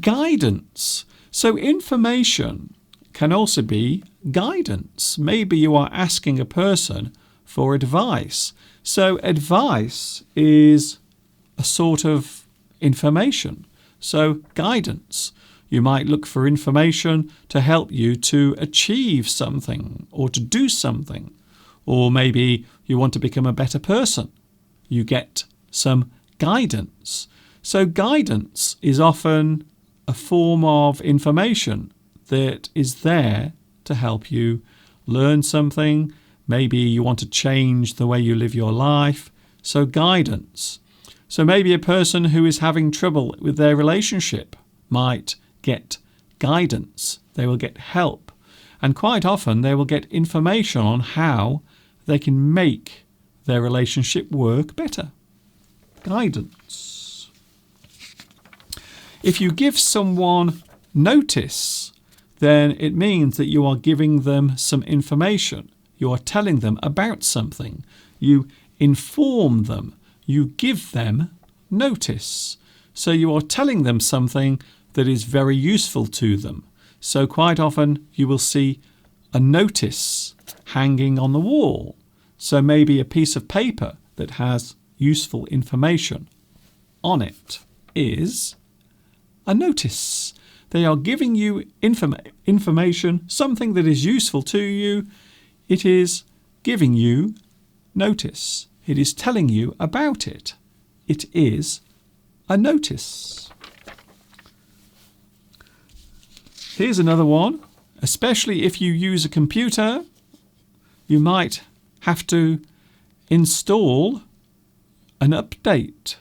Guidance. So information can also be guidance. Maybe you are asking a person for advice. So advice is a sort of information. So guidance. You might look for information to help you to achieve something or to do something. Or maybe you want to become a better person. You get some guidance. So guidance is often a form of information that is there to help you learn something. Maybe you want to change the way you live your life. So guidance. So maybe a person who is having trouble with their relationship might get guidance. They will get help. And quite often they will get information on how they can make their relationship work better. Guidance. If you give someone notice then it means that you are giving them some information. You are telling them about something. You inform them. You give them notice. So you are telling them something that is very useful to them. So quite often you will see a notice hanging on the wall. So maybe a piece of paper that has useful information on it is a notice. They are giving you information, something that is useful to you. It is giving you notice. It is telling you about it. It is a notice. Here's another one. Especially if you use a computer, you might have to install an update.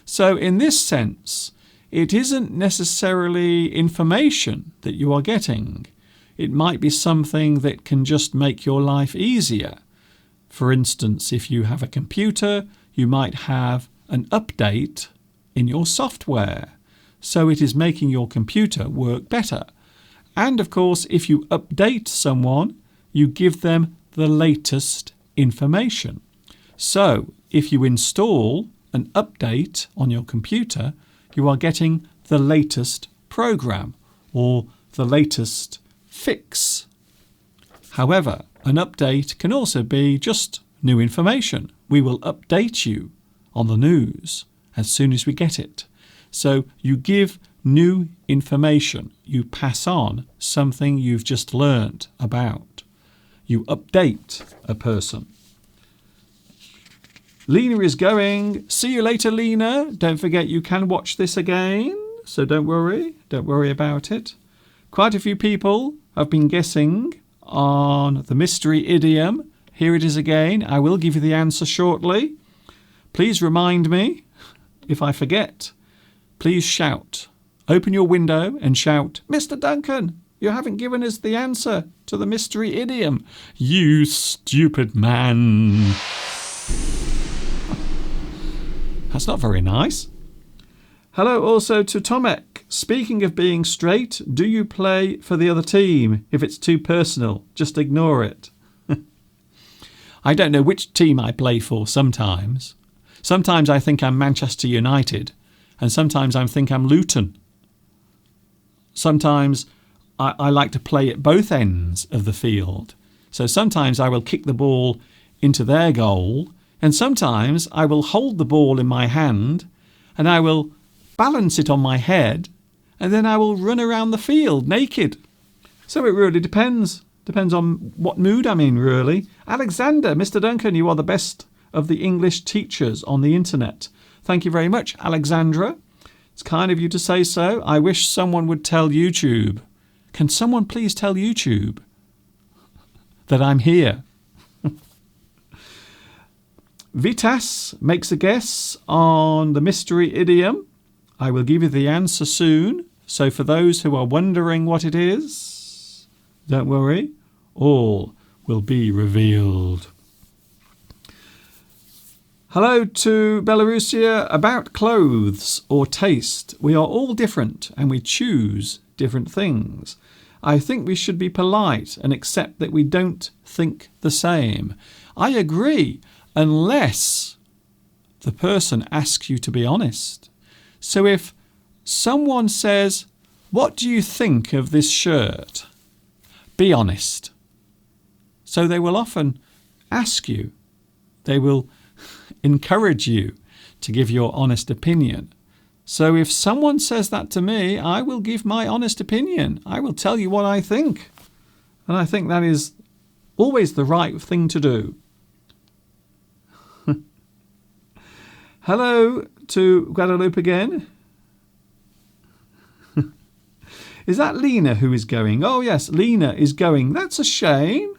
So in this sense, it isn't necessarily information that you are getting. It might be something that can just make your life easier. For instance, if you have a computer, you might have an update in your software. So it is making your computer work better. And of course, if you update someone, you give them the latest information. So if you install an update on your computer, you are getting the latest program or the latest fix. However, an update can also be just new information. We will update you on the news as soon as we get it. So you give new information. You pass on something you've just learned about. You update a person. Lena is going. See you later, Lena. Don't forget you can watch this again, so don't worry. Don't worry about it. Quite a few people have been guessing on the mystery idiom. Here it is again. I will give you the answer shortly. Please remind me if I forget. Please shout. Open your window and shout, Mr. Duncan, you haven't given us the answer to the mystery idiom. You stupid man. That's not very nice. Hello also to Tomek. Speaking of being straight, do you play for the other team? If it's too personal, just ignore it. I don't know which team I play for sometimes. Sometimes I think I'm Manchester United, and sometimes I think I'm Luton. Sometimes I like to play at both ends of the field. So sometimes I will kick the ball into their goal, and sometimes I will hold the ball in my hand and I will balance it on my head, and then I will run around the field naked. So it really depends. Depends on what mood I'm in, really. Alexander, Mr. Duncan, you are the best of the English teachers on the internet. Thank you very much, Alexandra. It's kind of you to say so. I wish someone would tell YouTube. Can someone please tell YouTube that I'm here? Vitas makes a guess on the mystery idiom. I will give you the answer soon. So for those who are wondering what it is, don't worry, all will be revealed. Hello to Belarusia. About clothes or taste. We are all different and we choose different things. I think we should be polite and accept that we don't think the same. I agree, unless the person asks you to be honest. So if someone says, what do you think of this shirt? Be honest. So they will often ask you. They will encourage you to give your honest opinion. So if someone says that to me, I will give my honest opinion. I will tell you what I think. And I think that is always the right thing to do. Hello to Guadalupe again. Is that Lena who is going? Oh yes, Lena is going. That's a shame.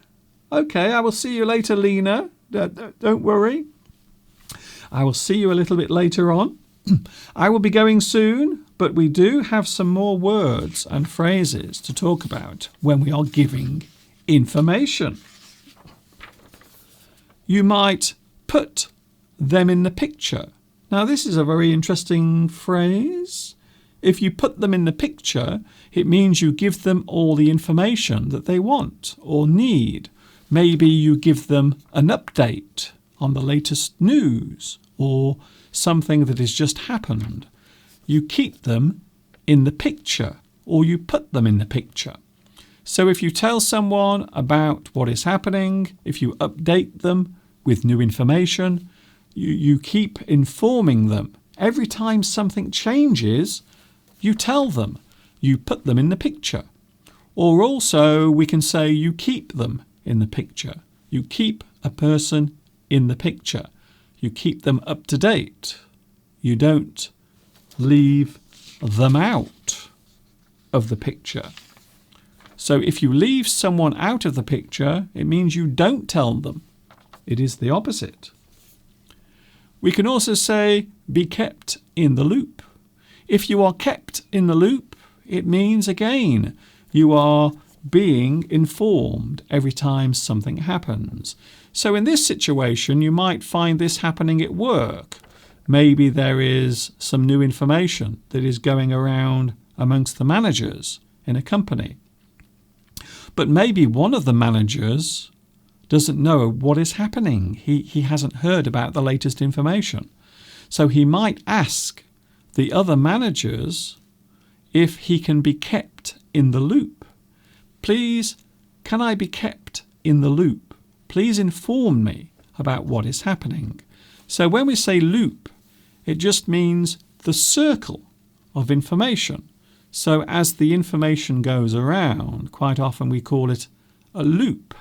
Okay, I will see you later, Lena. Don't worry. I will see you a little bit later on. I will be going soon, but we do have some more words and phrases to talk about when we are giving information. You might put them in the picture. Now, this is a very interesting phrase. If you put them in the picture, it means you give them all the information that they want or need. Maybe you give them an update on the latest news or something that has just happened. You keep them in the picture, or you put them in the picture. So if you tell someone about what is happening, if you update them with new information, you keep informing them. Every time something changes, you tell them. You put them in the picture. Or also we can say you keep them in the picture. You keep a person in the picture. You keep them up to date. You don't leave them out of the picture. So if you leave someone out of the picture, it means you don't tell them. It is the opposite. We can also say be kept in the loop. If you are kept in the loop, it means again you are being informed every time something happens. So in this situation, you might find this happening at work. Maybe there is some new information that is going around amongst the managers in a company. But maybe one of the managers doesn't know what is happening. He hasn't heard about the latest information. So he might ask the other managers if he can be kept in the loop. Please, can I be kept in the loop? Please inform me about what is happening. So when we say loop, it just means the circle of information. So as the information goes around, quite often we call it a loop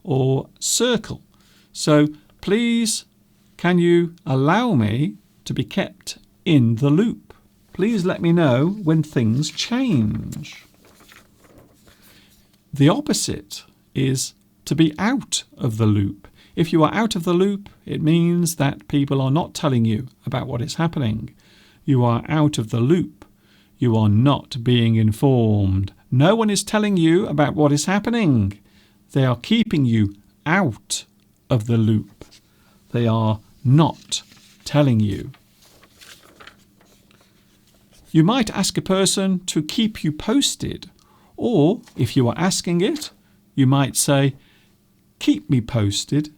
or circle. So please, can you allow me to be kept in the loop? Please let me know when things change. The opposite is to be out of the loop. If you are out of the loop, it means that people are not telling you about what is happening. You are out of the loop. You are not being informed. No one is telling you about what is happening. They are keeping you out of the loop. They are not telling you. You might ask a person to keep you posted, or if you are asking it, you might say, keep me posted.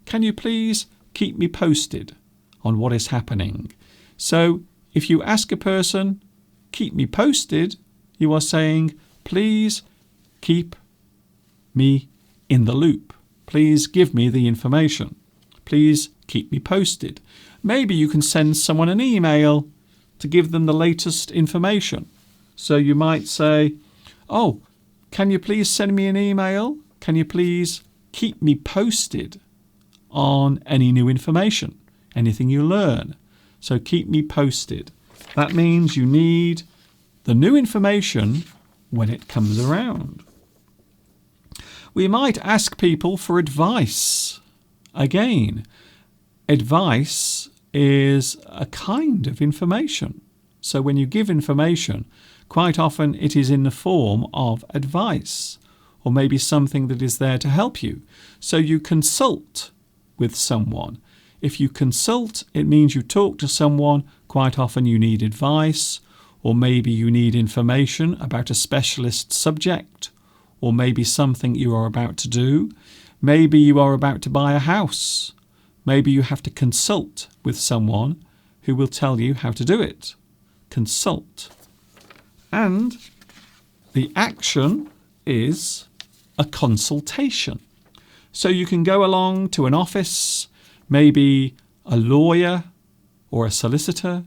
Can you please keep me posted on what is happening? So if you ask a person, keep me posted, you are saying, please keep me in the loop. Please give me the information. Please keep me posted. Maybe you can send someone an email to give them the latest information. So you might say, oh, can you please send me an email? Can you please keep me posted on any new information, anything you learn? So keep me posted. That means you need the new information when it comes around. We might ask people for advice. Again, advice is a kind of information. So when you give information, quite often it is in the form of advice, or maybe something that is there to help you. So you consult with someone. If you consult, it means you talk to someone. Quite often you need advice, or maybe you need information about a specialist subject, or maybe something you are about to do. Maybe you are about to buy a house. Maybe you have to consult with someone who will tell you how to do it. Consult. And the action is a consultation. So you can go along to an office, maybe a lawyer or a solicitor.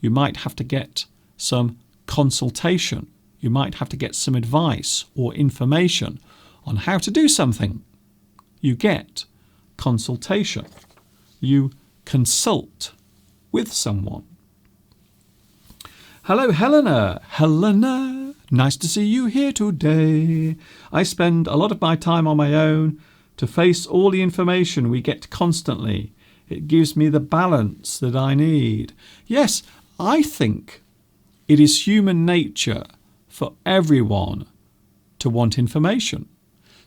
You might have to get some consultation. You might have to get some advice or information on how to do something. You get consultation. You consult with someone. Hello, Helena. Helena, nice to see you here today. I spend a lot of my time on my own to face all the information we get constantly. It gives me the balance that I need. Yes, I think it is human nature for everyone to want information.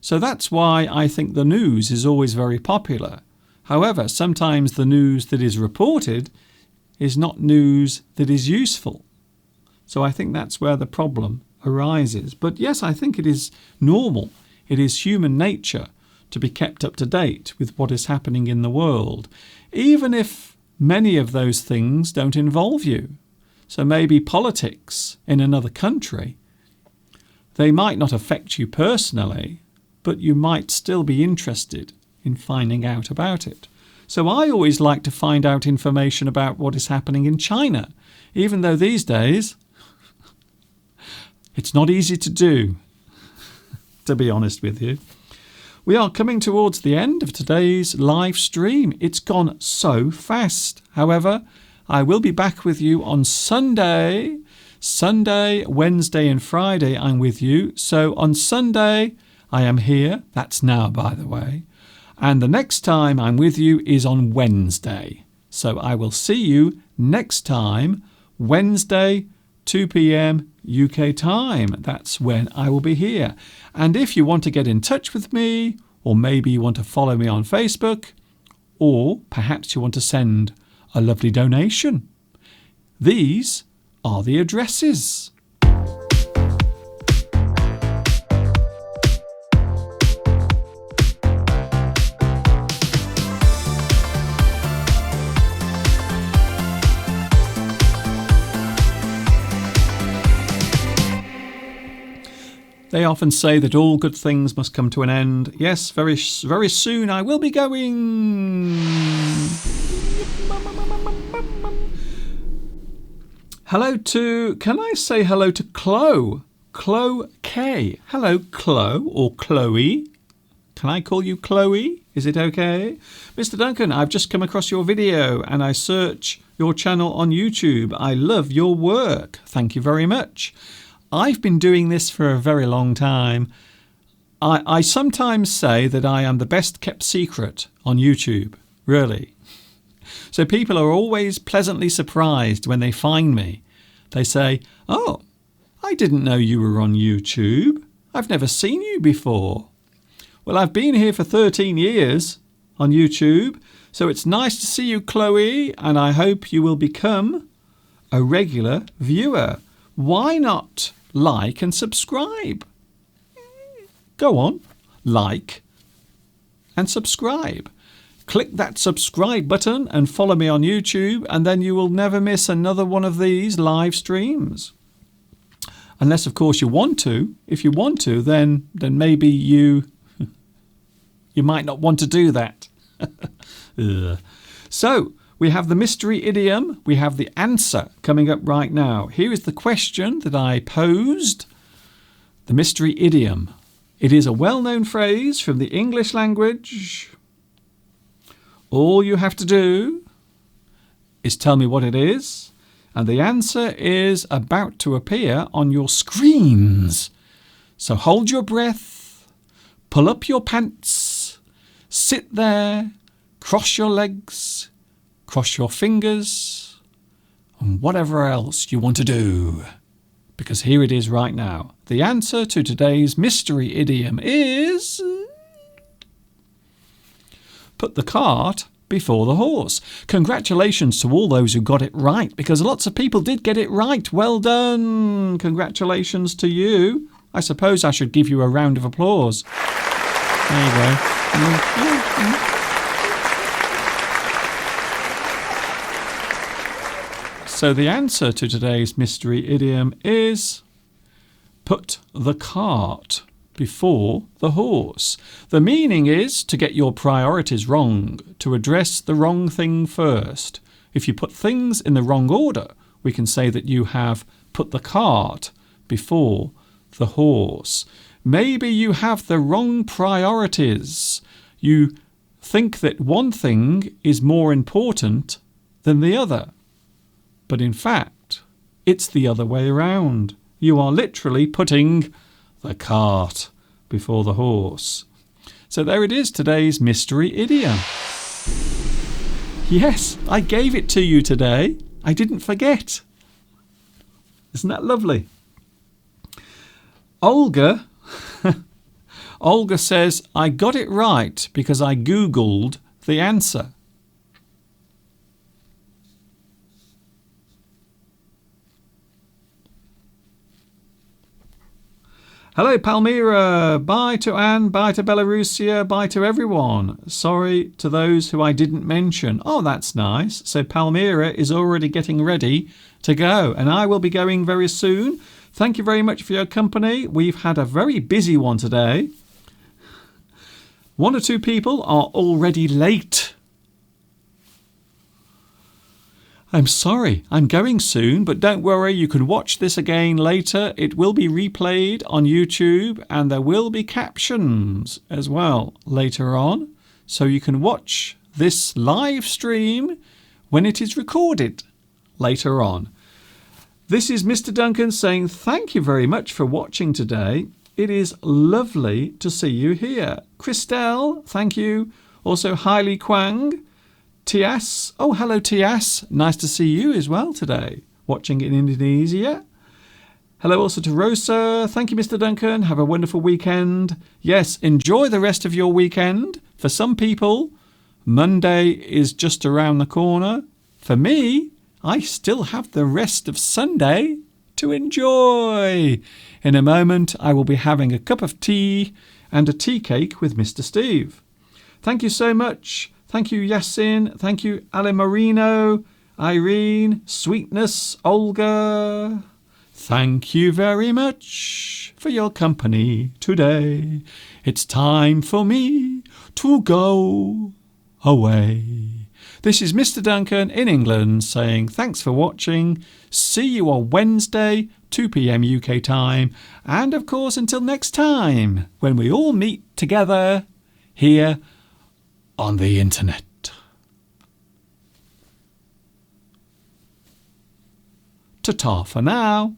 So that's why I think the news is always very popular. However, sometimes the news that is reported is not news that is useful. So I think that's where the problem arises. But yes, I think it is normal. It is human nature to be kept up to date with what is happening in the world, even if many of those things don't involve you. So maybe politics in another country, they might not affect you personally, but you might still be interested in finding out about it. So I always like to find out information about what is happening in China, even though these days it's not easy to do, to be honest with you. We are coming towards the end of today's live stream. It's gone so fast. However, I will be back with you on Sunday. Sunday, Wednesday and Friday I'm with you. So on Sunday I am here. That's now, by the way. And the next time I'm with you is on Wednesday. So I will see you next time, Wednesday, 2 p.m. UK time. That's when I will be here. And if you want to get in touch with me, or maybe you want to follow me on Facebook, or perhaps you want to send a lovely donation, these are the addresses. They often say that all good things must come to an end. Yes, very soon I will be going. Can I say hello to Chloe? Chloe K. Hello, Chloe, or Chloe. Can I call you Chloe? Is it okay? Mr. Duncan, I've just come across your video and I search your channel on YouTube. I love your work. Thank you very much. I've been doing this for a very long time. I sometimes say that I am the best kept secret on YouTube, really. So people are always pleasantly surprised when they find me. They say, "Oh, I didn't know you were on YouTube. I've never seen you before." Well, I've been here for 13 years on YouTube, so it's nice to see you, Chloe, and I hope you will become a regular viewer. Why not like and subscribe? Go on, like and subscribe. Click that subscribe button and follow me on YouTube, and then you will never miss another one of these live streams. Unless, of course, you want to. If you want to, then maybe you might not want to do that. So, we have the mystery idiom. We have the answer coming up right now. Here is the question that I posed. The mystery idiom. It is a well-known phrase from the English language. All you have to do is tell me what it is, and the answer is about to appear on your screens. So hold your breath, pull up your pants, sit there, cross your legs, cross your fingers, and whatever else you want to do. Because here it is right now. The answer to today's mystery idiom is... put the cart before the horse. Congratulations to all those who got it right, because lots of people did get it right. Well done. Congratulations to you. I suppose I should give you a round of applause. There you go. So the answer to today's mystery idiom is put the cart before the horse. The meaning is to get your priorities wrong, to address the wrong thing first. If you put things in the wrong order, we can say that you have put the cart before the horse. Maybe you have the wrong priorities. You think that one thing is more important than the other. But in fact, it's the other way around. You are literally putting the cart before the horse. So there it is, today's mystery idiom. Yes, I gave it to you today. I didn't forget. Isn't that lovely? Olga says, I got it right because I Googled the answer. Hello, Palmyra. Bye to Anne. Bye to Belarusia. Bye to everyone. Sorry to those who I didn't mention. Oh, that's nice. So Palmyra is already getting ready to go, and I will be going very soon. Thank you very much for your company. We've had a very busy one today. 1 or 2 people are already late. I'm sorry, I'm going soon, but don't worry, you can watch this again later. It will be replayed on YouTube and there will be captions as well later on. So you can watch this live stream when it is recorded later on. This is Mr. Duncan saying thank you very much for watching today. It is lovely to see you here. Christelle, thank you. Also, Hailey Kwang. Tias, oh hello Tias, nice to see you as well today, watching in Indonesia. Hello also to Rosa, thank you Mr. Duncan, have a wonderful weekend. Yes, enjoy the rest of your weekend. For some people, Monday is just around the corner. For me, I still have the rest of Sunday to enjoy. In a moment, I will be having a cup of tea and a tea cake with Mr. Steve. Thank you so much. Thank you, Yasin. Thank you, Ale Marino, Irene, Sweetness, Olga. Thank you very much for your company today. It's time for me to go away. This is Mr. Duncan in England saying thanks for watching. See you on Wednesday, 2 p.m. UK time. And of course, until next time, when we all meet together here on the internet. Ta-ta for now.